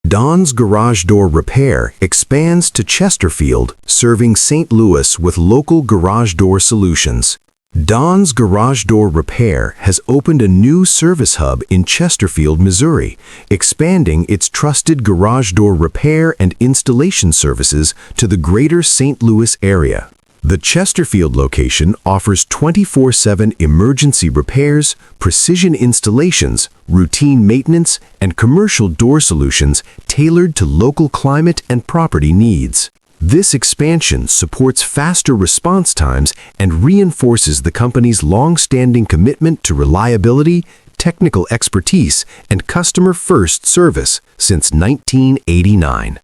Don's Garage Door Repair expands to Chesterfield, serving St. Louis with local garage door solutions. Don's Garage Door Repair has opened a new service hub in Chesterfield, Missouri, expanding its trusted garage door repair and installation services to the greater St. Louis area. The Chesterfield location offers 24/7 emergency repairs, precision installations, routine maintenance, and commercial door solutions tailored to local climate and property needs. This expansion supports faster response times and reinforces the company's long-standing commitment to reliability, technical expertise, and customer-first service since 1989.